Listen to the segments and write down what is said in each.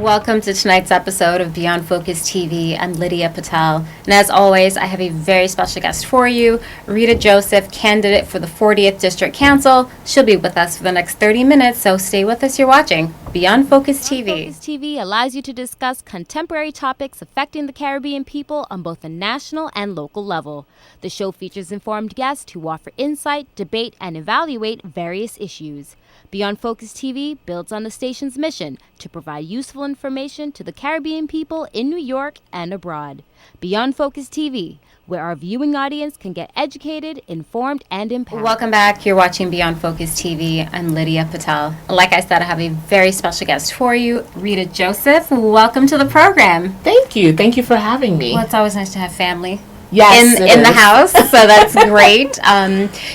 Welcome to tonight's episode of BeyondFocus TV. I'm Lydia Patel, and as always, I have a very special guest for you, Rita Joseph, candidate for the 40th District Council. She'll be with us for the next 30 minutes, so stay with us. You're watching BeyondFocus TV. BeyondFocus TV allows you to discuss contemporary topics affecting the Caribbean people on both a national and local level. The show features informed guests who offer insight, debate, and evaluate various issues. BeyondFocus TV builds on the station's mission to provide useful information to the Caribbean people in New York and abroad. BeyondFocus TV, where our viewing audience can get educated, informed, and empowered. Welcome back. You're watching BeyondFocus TV. I'm Lydia Patel. Like I said, I have a very special guest for you, Rita Joseph. Welcome to the program. Thank you. Thank you for having me. Well, it's always nice to have family. Yes, in the house, so that's great.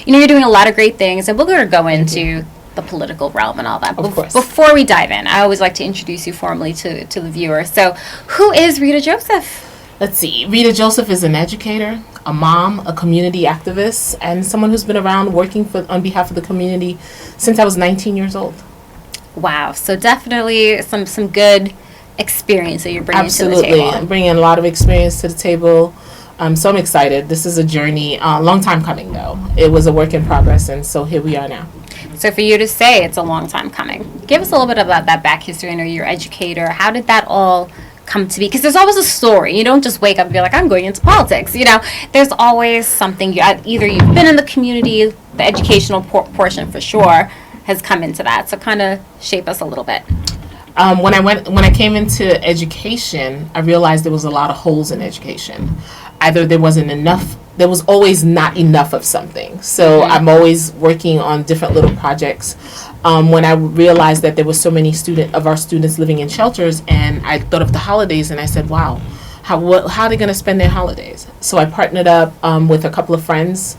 You're doing a lot of great things, and we're going to go into the political realm and all that. Of course. Before we dive in, I always like to introduce you formally to the viewer. So, who is Rita Joseph? Let's see. Rita Joseph is an educator, a mom, a community activist, and someone who's been around working on behalf of the community since I was 19 years old. Wow. So definitely some good experience that you're bringing to the table. Absolutely. I'm bringing a lot of experience to the table. So I'm excited. This is a journey, long time coming though. It was a work in progress, and so here we are now. So for you to say it's a long time coming, give us a little bit about that back history. I know you're an educator. How did that all come to be? Because there's always a story. You don't just wake up and be like, I'm going into politics. There's always something. Either you've been in the community, the educational portion for sure has come into that. So kind of shape us a little bit. When I came into education, I realized there was a lot of holes in education. Either there wasn't enough, there was always not enough of something. So I'm always working on different little projects. When I realized that there were so many of our students living in shelters, and I thought of the holidays, and I said, wow, how are they going to spend their holidays? So I partnered up with a couple of friends,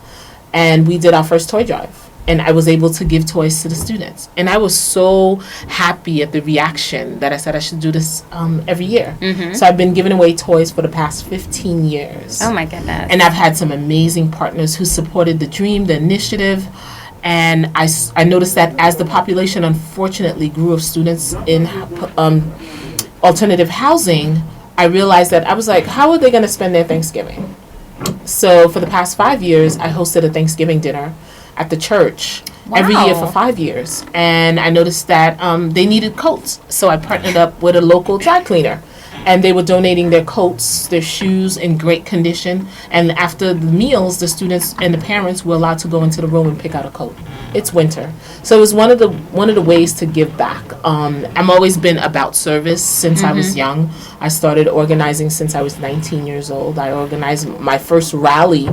and we did our first toy drive. And I was able to give toys to the students. And I was so happy at the reaction that I said I should do this every year. Mm-hmm. So I've been giving away toys for the past 15 years. Oh, my goodness. And I've had some amazing partners who supported the dream, the initiative. And I noticed that as the population unfortunately grew of students in alternative housing, I realized that I was like, how are they going to spend their Thanksgiving? So for the past 5 years, I hosted a Thanksgiving dinner at the church every year for 5 years. And I noticed that they needed coats. So I partnered up with a local dry cleaner. And they were donating their coats, their shoes in great condition. And after the meals, the students and the parents were allowed to go into the room and pick out a coat. It's winter. So it was one of the ways to give back. I've always been about service since I was young. I started organizing since I was 19 years old. I organized my first rally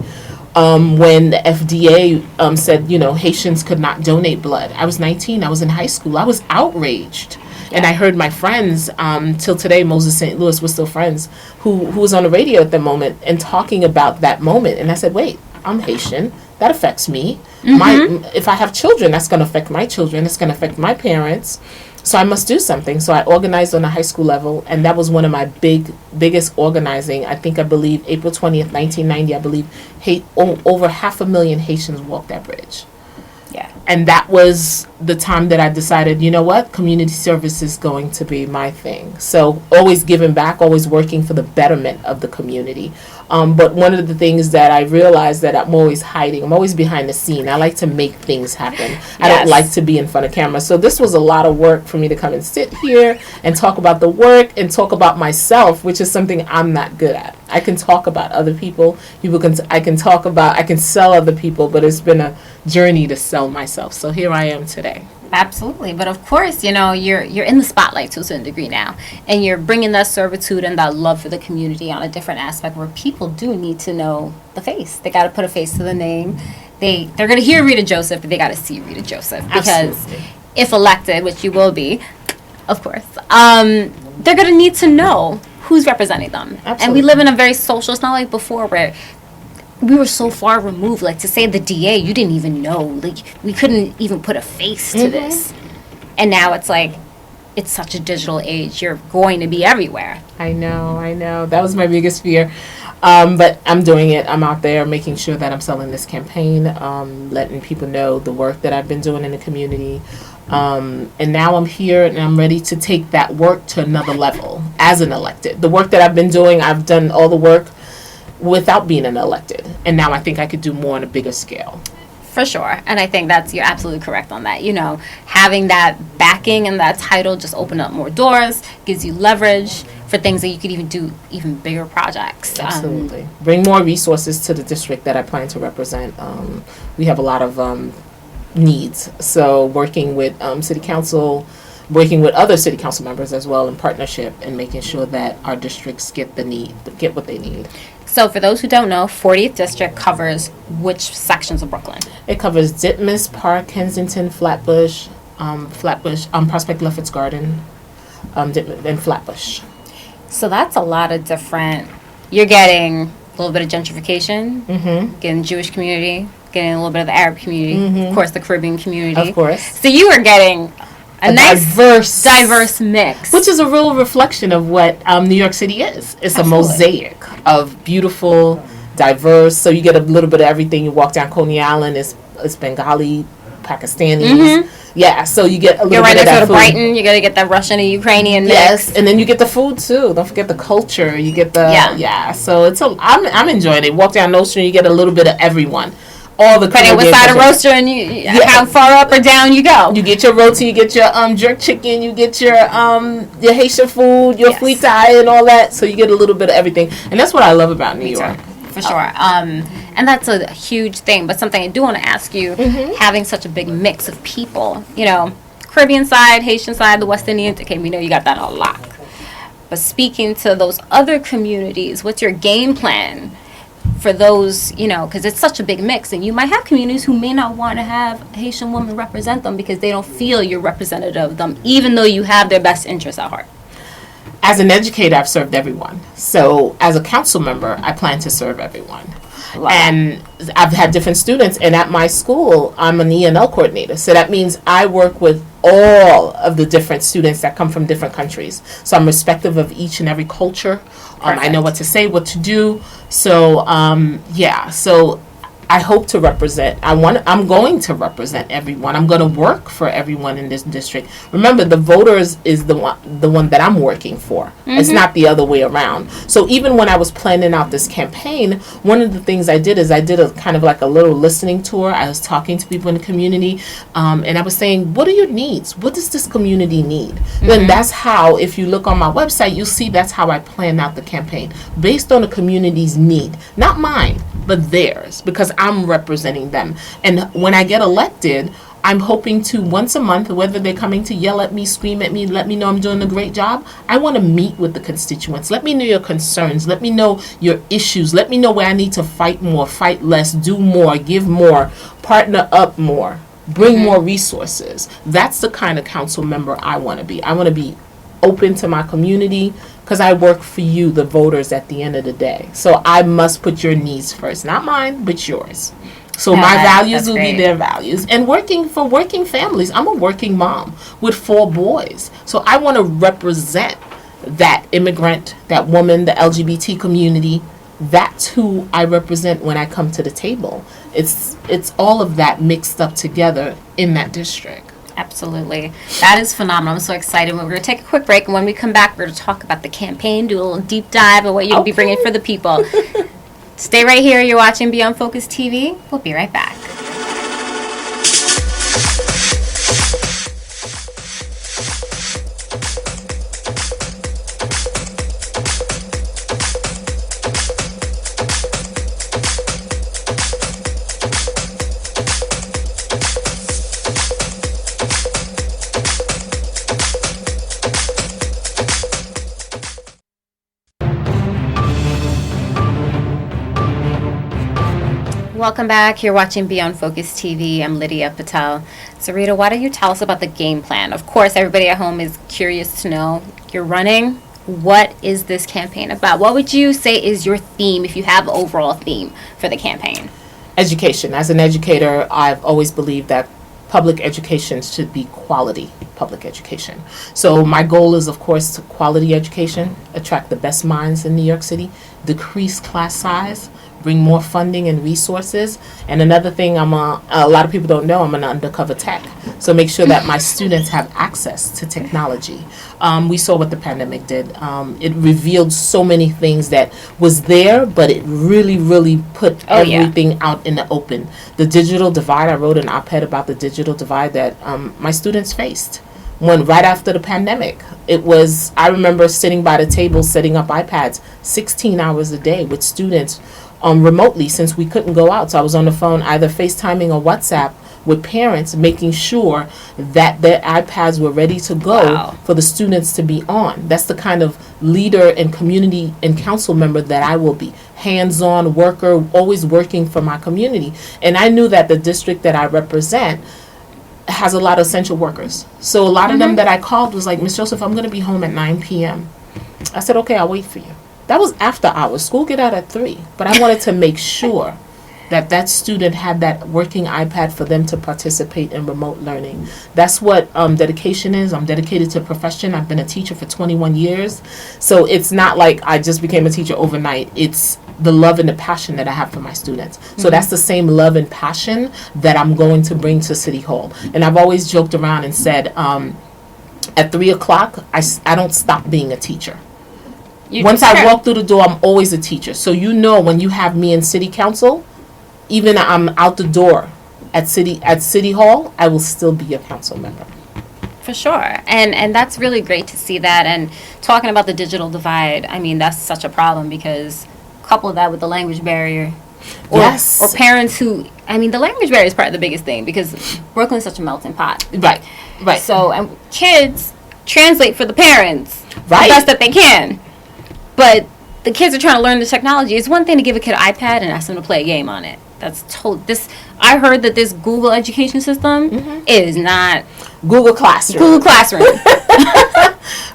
when the FDA said, Haitians could not donate blood. I was 19. I was in high school. I was outraged. And I heard my friends, till today, Moses St. Louis, we're still friends, who was on the radio at the moment and talking about that moment. And I said, wait, I'm Haitian. That affects me. If I have children, that's going to affect my children. It's going to affect my parents. So I must do something. So I organized on a high school level, and that was one of my biggest organizing. I believe April 20th, 1990, I believe over 500,000 Haitians walked that bridge. Yeah. And that was the time that I decided, you know what, community service is going to be my thing. So always giving back, always working for the betterment of the community. But one of the things that I realized that I'm always hiding, I'm always behind the scene. I like to make things happen. I don't like to be in front of camera. So this was a lot of work for me to come and sit here and talk about the work and talk about myself, which is something I'm not good at. I can talk about other people. I can sell other people, but it's been a journey to sell myself. So here I am today. Absolutely. But of course, you're in the spotlight to a certain degree now, and you're bringing that servitude and that love for the community on a different aspect where people do need to know the face. They got to put a face to the name. They're going to hear Rita Joseph, but they got to see Rita Joseph, because Absolutely. If elected, which you will be, of course, they're going to need to know who's representing them. Absolutely. And we live in a very social, it's not like before where we were so far removed. Like, to say the DA, you didn't even know. Like, we couldn't even put a face to this. And now it's like, it's such a digital age. You're going to be everywhere. I know. That was my biggest fear. But I'm doing it. I'm out there making sure that I'm selling this campaign, letting people know the work that I've been doing in the community. And now I'm here and I'm ready to take that work to another level as an elected. The work that I've been doing, I've done all the work without being an elected. And now I think I could do more on a bigger scale. For sure. And I think you're absolutely correct on that. Having that backing and that title just open up more doors, gives you leverage for things that you could even do even bigger projects. Absolutely. Bring more resources to the district that I plan to represent. We have a lot of needs. So working with city council, working with other city council members as well in partnership and making sure that our districts get what they need. So for those who don't know, 40th District covers which sections of Brooklyn? It covers Ditmas, Park, Kensington, Flatbush, Prospect Lefferts Garden, and Flatbush. So that's a lot of different. You're getting a little bit of gentrification, getting Jewish community, getting a little bit of the Arab community, of course the Caribbean community. Of course. So you are getting a nice diverse mix. Which is a real reflection of what New York City is. It's Absolutely. A mosaic of beautiful, diverse. So you get a little bit of everything. You walk down Coney Island, it's Bengali, Pakistanis. Yeah, so you get a little bit of that food. You're right next to Brighton, you got to get that Russian and Ukrainian mix. Yes, and then you get the food too. Don't forget the culture. You get the so I'm enjoying it. Walk down Nostrand, you get a little bit of everyone. All the depending what side of roaster and how far up or down you go. You get your roti, you get your jerk chicken, you get your Haitian food, your fritai and all that. So you get a little bit of everything, and that's what I love about New York. For sure. And that's a huge thing. But something I do want to ask you, having such a big mix of people, Caribbean side, Haitian side, the West Indian. Okay, we know you got that on lock. But speaking to those other communities, what's your game plan for those, because it's such a big mix, and you might have communities who may not want to have a Haitian woman represent them because they don't feel you're representative of them, even though you have their best interests at heart. As an educator, I've served everyone. So as a council member, I plan to serve everyone. And I've had different students, and at my school, I'm an E&L coordinator. So that means I work with all of the different students that come from different countries. So I'm respective of each and every culture. I know what to say, what to do. So, so I hope to represent. I'm going to represent everyone. I'm going to work for everyone in this district. Remember, the voters is the one that I'm working for. It's not the other way around. So even when I was planning out this campaign, one of the things I did is I did a kind of like a little listening tour. I was talking to people in the community, and I was saying, what are your needs? What does this community need? Then that's how, if you look on my website, you'll see that's how I plan out the campaign, based on the community's need. Not mine, but theirs, because I'm representing them. And when I get elected, I'm hoping to once a month, whether they're coming to yell at me, scream at me, let me know I'm doing a great job, I want to meet with the constituents. Let me know your concerns. Let me know your issues. Let me know where I need to fight more, fight less, do more, give more, partner up more, bring more resources. That's the kind of council member I want to be. I want to be open to my community, because I work for you, the voters, at the end of the day. So I must put your needs first. Not mine, but yours. So my values will be their values. And working for working families. I'm a working mom with 4 boys. So I want to represent that immigrant, that woman, the LGBT community. That's who I represent when I come to the table. It's all of that mixed up together in that district. Absolutely. That is phenomenal. I'm so excited. We're going to take a quick break, and when we come back, we're going to talk about the campaign, do a little deep dive of what you'll be bringing for the people. Stay right here. You're watching BeyondFocus TV. We'll be right back. Welcome back. You're watching BeyondFocus TV. I'm Lydia Patel. So Rita, why don't you tell us about the game plan? Of course, everybody at home is curious to know. You're running. What is this campaign about? What would you say is your theme, if you have an overall theme for the campaign? Education. As an educator, I've always believed that public education should be quality public education. So my goal is, of course, to quality education, attract the best minds in New York City, decrease class size, bring more funding and resources. And another thing, a lot of people don't know, I'm an undercover tech. So make sure that my students have access to technology. We saw what the pandemic did. It revealed so many things that was there, but it really, really put everything out in the open. The digital divide, I wrote an op-ed about the digital divide that my students faced. Right after the pandemic, I remember sitting by the table, setting up iPads 16 hours a day with students remotely, since we couldn't go out. So I was on the phone, either FaceTiming or WhatsApp with parents, making sure that their iPads were ready to go for the students to be on. That's the kind of leader and community and council member that I will be. Hands-on worker, always working for my community. And I knew that the district that I represent has a lot of essential workers. So a lot of them that I called was like, Ms. Joseph, I'm going to be home at 9 p.m. I said, okay, I'll wait for you. That was after hours. School get out at 3. But I wanted to make sure that student had that working iPad for them to participate in remote learning. That's what dedication is. I'm dedicated to profession. I've been a teacher for 21 years. So it's not like I just became a teacher overnight. It's the love and the passion that I have for my students. So that's the same love and passion that I'm going to bring to City Hall. And I've always joked around and said, at 3 o'clock, I don't stop being a teacher. Once I walk through the door, I'm always a teacher. So when you have me in City Council, even I'm out the door at City Hall, I will still be a council member. For sure. And that's really great to see that. And talking about the digital divide, I mean, that's such a problem, because couple that with the language barrier. Or parents who, I mean, the language barrier is probably the biggest thing, because Brooklyn's such a melting pot. Right. So, and kids translate for the parents the Right. best that they can. But the kids are trying to learn the technology. It's one thing to give a kid an iPad and ask them to play a game on it. I heard that this Google education system is not Google Classroom.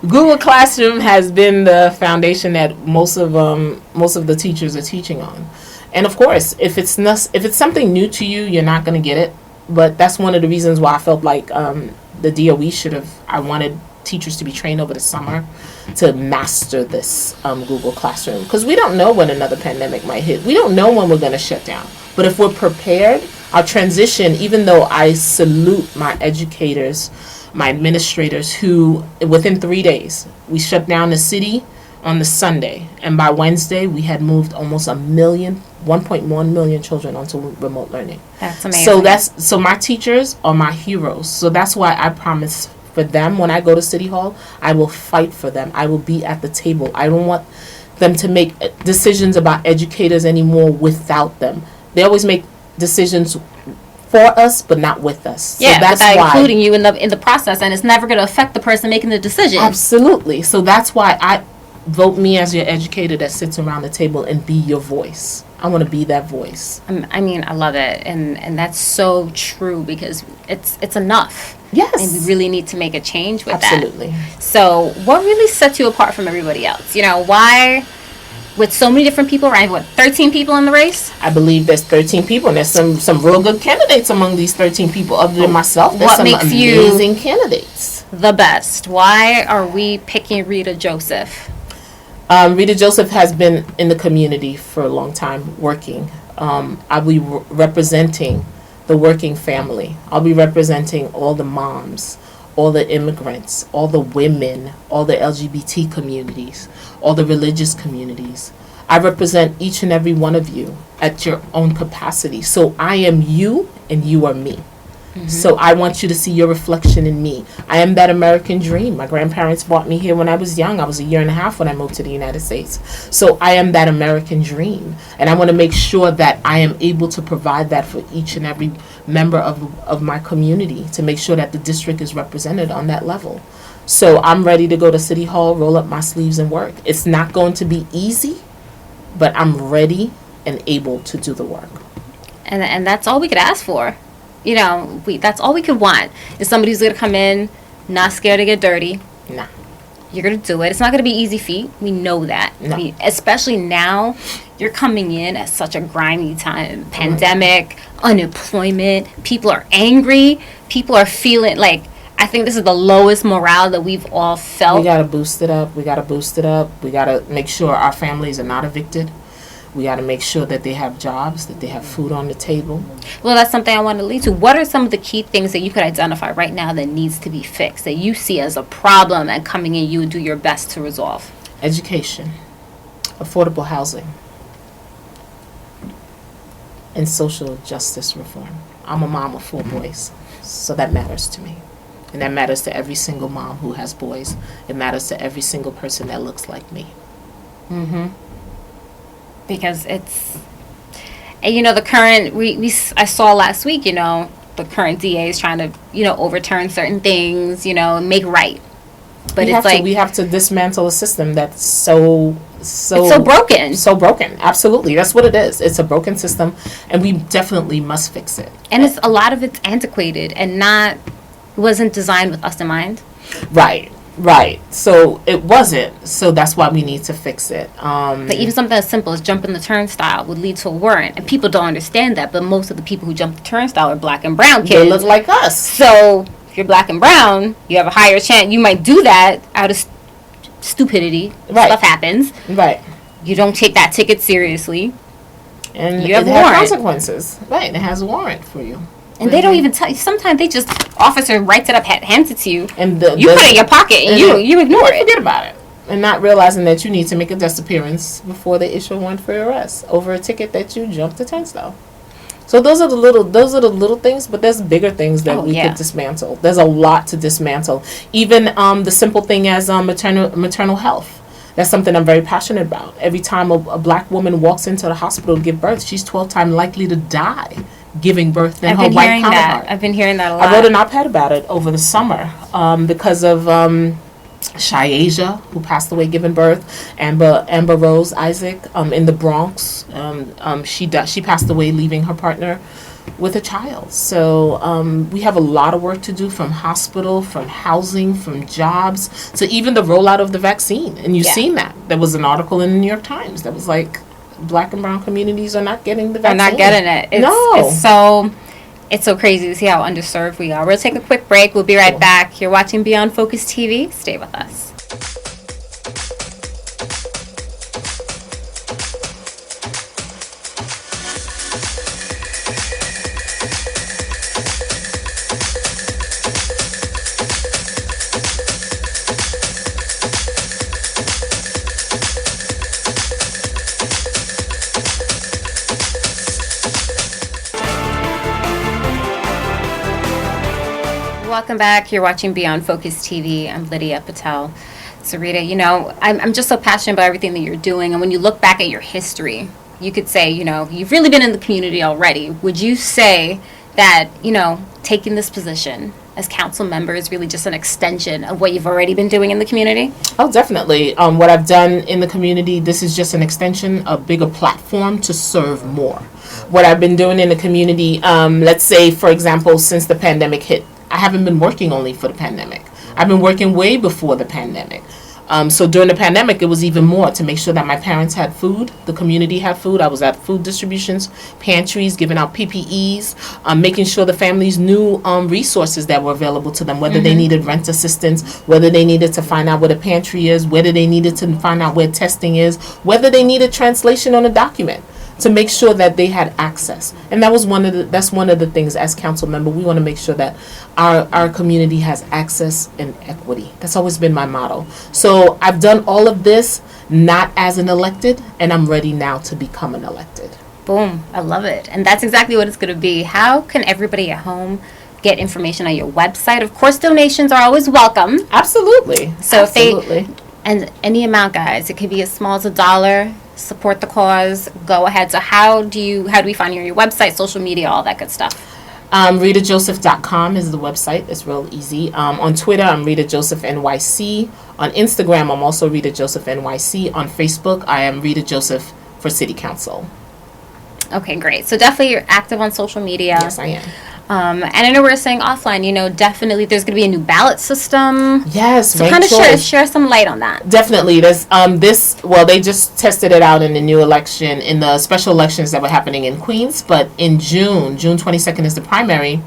Google Classroom has been the foundation that most of the teachers are teaching on. And of course, if it's something new to you, you're not going to get it. But that's one of the reasons why I felt like the DOE I wanted teachers to be trained over the summer to master this Google Classroom, because we don't know when another pandemic might hit. We don't know when we're going to shut down. But if we're prepared, our transition, even though I salute my educators, my administrators, who within 3 days, we shut down the city on the Sunday, and by Wednesday we had moved almost 1.1 million children onto remote learning. That's amazing. So my teachers are my heroes. So that's why I promise for them, when I go to City Hall, I will fight for them. I will be at the table. I don't want them to make decisions about educators anymore without them. They always make decisions for us, but not with us. Yeah, so that's without why, including you in the process, and it's never going to affect the person making the decision. Absolutely. So that's why I vote me as your educator that sits around the table and be your voice. I want to be that voice. I mean, I love it, and that's so true, because it's enough. Yes. And we really need to make a change with Absolutely. that. So what really sets you apart from everybody else? Why, with so many different people, right? 13 people in the race? I believe there's 13 people, and there's some real good candidates among these 13 people. Other than myself, there's some amazing candidates. The best? Why are we picking Rita Joseph? Rita Joseph has been in the community for a long time working. I'll be representing the working family. I'll be representing all the moms, all the immigrants, all the women, all the LGBT communities, all the religious communities. I represent each and every one of you at your own capacity. So I am you and you are me. So I want you to see your reflection in me. I am that American dream. My grandparents brought me here when I was young. I was 1.5 years when I moved to the United States. So I am that American dream. And I want to make sure that I am able to provide that for each and every member of my community, to make sure that the district is represented on that level. So I'm ready to go to City Hall, roll up my sleeves and work. It's not going to be easy, but I'm ready and able to do the work. And that's all we could ask for. That's all we could want, is somebody who's going to come in, not scared to get dirty. Nah. You're going to do it. It's not going to be easy feat. We know that. No. Especially now, you're coming in at such a grimy time. Pandemic, unemployment, people are angry. People are feeling like, I think this is the lowest morale that we've all felt. We got to boost it up. We got to make sure our families are not evicted. We got to make sure that they have jobs, that they have food on the table. Well, that's something I want to lead to. What are some of the key things that you could identify right now that needs to be fixed, that you see as a problem, and coming in, you would do your best to resolve? Education, affordable housing, and social justice reform. I'm a mom of 4 boys, so that matters to me. And that matters to every single mom who has boys. It matters to every single person that looks like me. Mm-hmm. Because it's, and the current, I saw last week, the current DA is trying to, overturn certain things, make right. But we have to dismantle a system that's so it's so broken. So broken. Absolutely. That's what it is. It's a broken system, and we definitely must fix it. And a lot of it's antiquated and wasn't designed with us in mind. Right. So it wasn't. So that's why we need to fix it. But even something as simple as jumping the turnstile would lead to a warrant. And people don't understand that. But most of the people who jump the turnstile are black and brown kids. They look like us. So if you're black and brown, you have a higher chance. You might do that out of stupidity. Right. Stuff happens. Right. You don't take that ticket seriously. And you have it has consequences. Right. It has a warrant for you. And they don't even tell you. Sometimes they just, officer writes it up, hands it to you. And you put it in your pocket and you ignore it. Forget about it. And not realizing that you need to make a desk appearance before they issue a warrant for your arrest over a ticket that you jumped the turnstile. So those are the little things, but there's bigger things that we could dismantle. There's a lot to dismantle. Even the simple thing as maternal health. That's something I'm very passionate about. Every time a black woman walks into the hospital to give birth, she's 12 times likely to die giving birth than her white counterpart. I've been hearing that a lot. I wrote an op-ed about it over the summer because of Shayasia, who passed away giving birth, Amber Rose Isaac in the Bronx. She passed away leaving her partner with a child. So we have a lot of work to do, from hospital, from housing, from jobs, to even the rollout of the vaccine. And you've seen that. There was an article in the New York Times that was like, black and brown communities are not getting the vaccine. Are not getting it. It's so crazy to see how underserved we are. We'll take a quick break. We'll be right back. You're watching Beyond Focus TV. Stay with us. Welcome back. You're watching Beyond Focus TV. I'm Lydia Patel. So Rita, I'm just so passionate about everything that you're doing. And when you look back at your history, you could say, you've really been in the community already. Would you say that, taking this position as council member is really just an extension of what you've already been doing in the community? Oh, definitely. What I've done in the community, this is just an extension, a bigger platform to serve more. What I've been doing in the community, let's say, for example, since the pandemic hit, I haven't been working only for the pandemic. I've been working way before the pandemic. So during the pandemic, it was even more to make sure that my parents had food, the community had food. I was at food distributions, pantries, giving out PPEs, making sure the families knew resources that were available to them, whether they needed rent assistance, whether they needed to find out what a pantry is, whether they needed to find out where testing is, whether they needed translation on a document, to make sure that they had access. And that's one of the things as council member, we want to make sure that our community has access and equity. That's always been my motto. So I've done all of this not as an elected, and I'm ready now to become an elected. Boom. I love it. And that's exactly what it's going to be. How can everybody at home get information on your website? Of course, donations are always welcome. Absolutely. So and any amount, guys, it could be as small as $1. Support the cause. Go ahead. So how do we find you on your website, social media, all that good stuff? RitaJoseph.com is the website. It's real easy. On Twitter, I'm Rita Joseph NYC. On Instagram, I'm also Rita Joseph NYC. On Facebook, I am Rita Joseph for City Council. Okay, great. So definitely you're active on social media. Yes, I am. And I know we were saying offline, definitely there's going to be a new ballot system. Yes, so kind of share some light on that. Definitely. There's they just tested it out in the new election, in the special elections that were happening in Queens, but in June 22nd is the primary.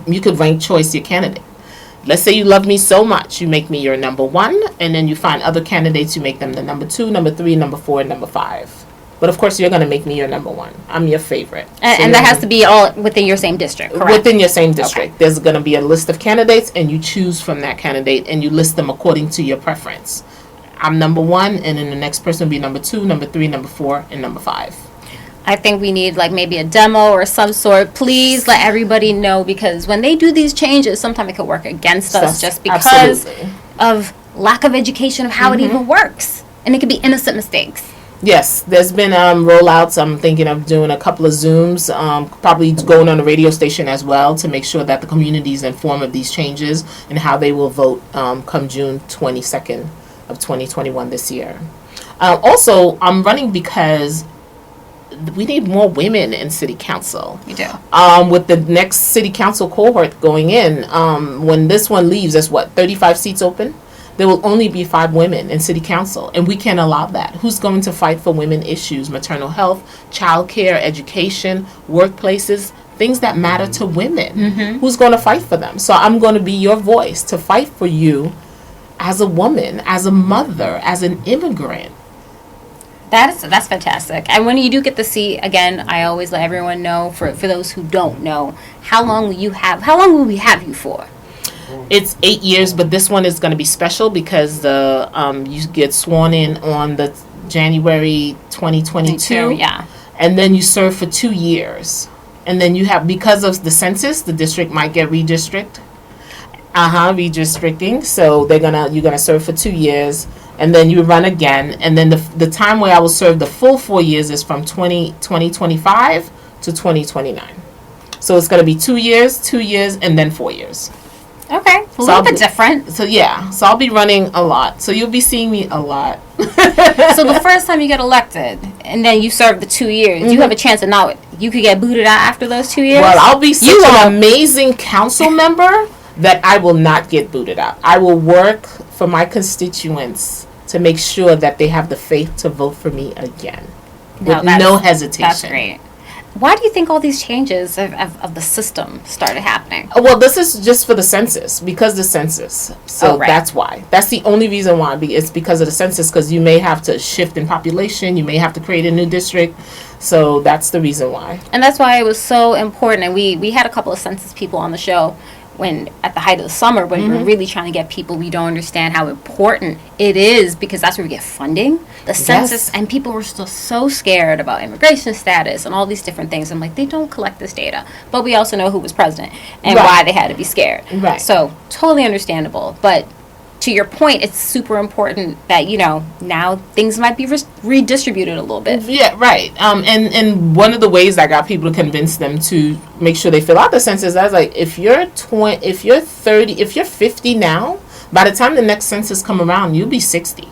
You could rank choice your candidate. Let's say you love me so much, you make me your number one, and then you find other candidates, you make them the number 2, number 3, number 4, and number 5. But of course, you're going to make me your number 1. I'm your favorite. And that has to be all within your same district, correct? Within your same district. Okay. There's going to be a list of candidates, and you choose from that candidate, and you list them according to your preference. I'm number 1, and then the next person will be number 2, number 3, number 4, and number 5. I think we need like maybe a demo or some sort. Please let everybody know, because when they do these changes, sometimes it could work against us just because Absolutely. of lack of education of how it even works. And it could be innocent mistakes. Yes, there's been rollouts. I'm thinking of doing a couple of Zooms, probably going on the radio station as well to make sure that the community is informed of these changes and how they will vote come June 22nd of 2021 this year. Also, I'm running because we need more women in city council. We do. With the next city council cohort going in, when this one leaves, there's 35 seats open. There will only be 5 women in city council, and we can't allow that. Who's going to fight for women issues, maternal health, childcare, education, workplaces, things that matter to women? Who's going to fight for them? So I'm going to be your voice to fight for you as a woman, as a mother, as an immigrant. That's fantastic. And when you do get the seat, again, I always let everyone know, for those who don't know, how long will we have you for? It's 8 years, but this one is going to be special because you get sworn in on the January 2022. Yeah. And then you serve for 2 years. And then you have, because of the census, the district might get redistricted. Redistricting. So you're gonna serve for 2 years, and then you run again. And then the time where I will serve the full 4 years is from 2025 to 2029. So it's gonna be 2 years, and then 4 years. Okay, a little bit different. So yeah, so I'll be running a lot. So you'll be seeing me a lot. So the first time you get elected, and then you serve the 2 years, you have a chance of now you could get booted out after those 2 years. Well, I'll be such an amazing council member that I will not get booted out. I will work for my constituents to make sure that they have the faith to vote for me again with no hesitation. That's great. Why do you think all these changes of the system started happening? Well, this is just for the census, because the census. So that's why. That's the only reason why. It's because of the census, because you may have to shift in population. You may have to create a new district. So that's the reason why. And that's why it was so important. And we had a couple of census people on the show when at the height of the summer, when we were really trying to get people, we don't understand how important it is, because that's where we get funding. The census, and people were still so scared about immigration status and all these different things. I'm like, they don't collect this data. But we also know who was president and why they had to be scared. Right. So totally understandable. But to your point, it's super important that, now things might be redistributed a little bit. Yeah, right. And one of the ways I got people to convince them to make sure they fill out the census, I was like, if you're 50 now, by the time the next census come around, you'll be 60.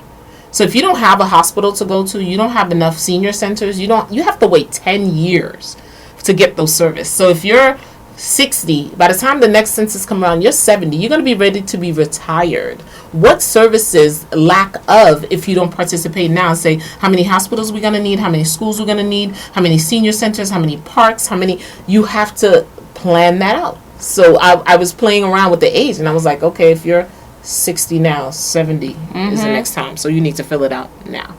So if you don't have a hospital to go to, you don't have enough senior centers, you have to wait 10 years to get those services. So if you're 60, by the time the next census come around, you're 70. You're going to be ready to be retired. What services lack of if you don't participate now? Say, how many hospitals we're going to need, how many schools we're going to need, how many senior centers, how many parks, you have to plan that out. So I was playing around with the age, and I was like, okay, if you're 60 now, 70 is the next time. So you need to fill it out now.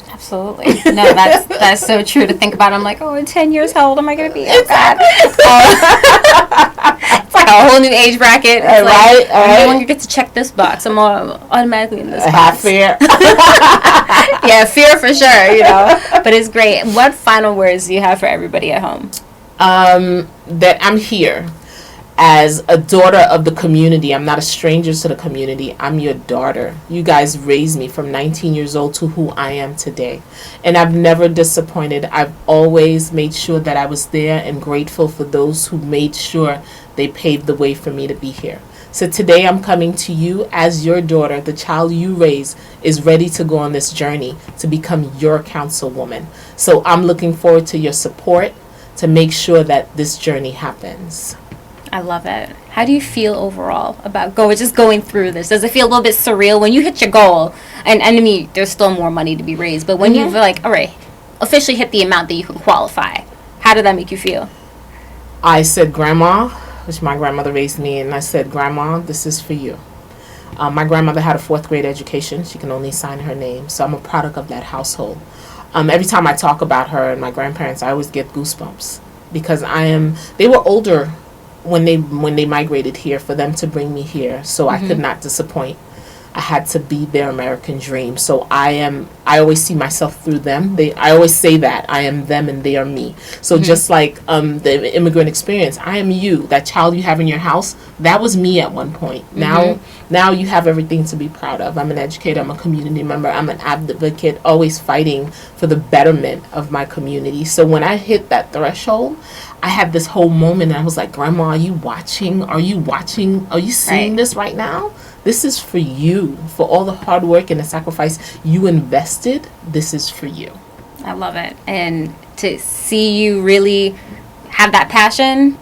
Absolutely. No, that's so true to think about. I'm like, in 10 years, how old am I going to be? Oh, God. It's like a whole new age bracket. It's right. No longer get to check this box. I'm automatically in this box. Half fair. Yeah, fear for sure, But it's great. What final words do you have for everybody at home? That I'm here as a daughter of the community. I'm not a stranger to the community. I'm your daughter. You guys raised me from 19 years old to who I am today. And I've never disappointed. I've always made sure that I was there and grateful for those who made sure they paved the way for me to be here. So today I'm coming to you as your daughter. The child you raised is ready to go on this journey to become your councilwoman. So I'm looking forward to your support to make sure that this journey happens. I love it. How do you feel overall about going through this? Does it feel a little bit surreal when you hit your goal? And I mean, there's still more money to be raised, but when you feel like, all right, officially hit the amount that you can qualify, how did that make you feel? I said, Grandma, which my grandmother raised me, and I said, Grandma, this is for you. My grandmother had a 4th grade education. She can only sign her name, so I'm a product of that household. Every time I talk about her and my grandparents, I always get goosebumps because they were older when they migrated here for them to bring me here, so I could not disappoint. I had to be their American dream. So I always see myself through them. I always say that I am them and they are me. So just like the immigrant experience, I am you. That child you have in your house, that was me at one point. Now you have everything to be proud of. I'm an educator, I'm a community member, I'm an advocate, always fighting for the betterment of my community. So when I hit that threshold, I had this whole moment and I was like, Grandma, are you watching? Are you seeing this right now? This is for you, for all the hard work and the sacrifice you invested. This is for you. I love it. And to see you really have that passion,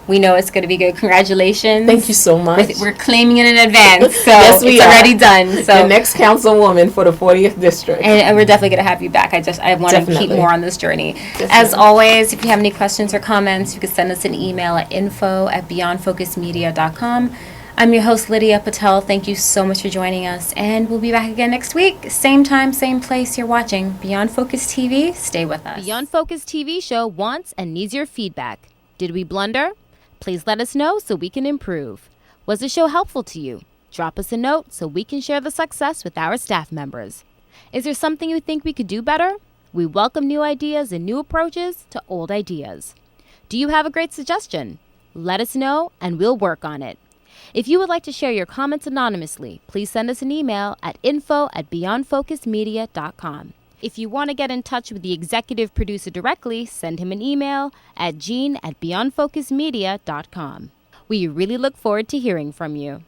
we know it's going to be good. Congratulations. Thank you so much. We're claiming it in advance, so yes, it's already done. So the next councilwoman for the 40th district. And we're definitely going to have you back. I want to keep more on this journey. Definitely. As always, if you have any questions or comments, you can send us an email at info@beyondfocusmedia.com. I'm your host, Lydia Patel. Thank you so much for joining us, and we'll be back again next week. Same time, same place. You're watching Beyond Focus TV. Stay with us. Beyond Focus TV show wants and needs your feedback. Did we blunder? Please let us know so we can improve. Was the show helpful to you? Drop us a note so we can share the success with our staff members. Is there something you think we could do better? We welcome new ideas and new approaches to old ideas. Do you have a great suggestion? Let us know and we'll work on it. If you would like to share your comments anonymously, please send us an email at info@beyondfocusmedia.com. If you want to get in touch with the executive producer directly, send him an email at gene@beyondfocusmedia.com. We really look forward to hearing from you.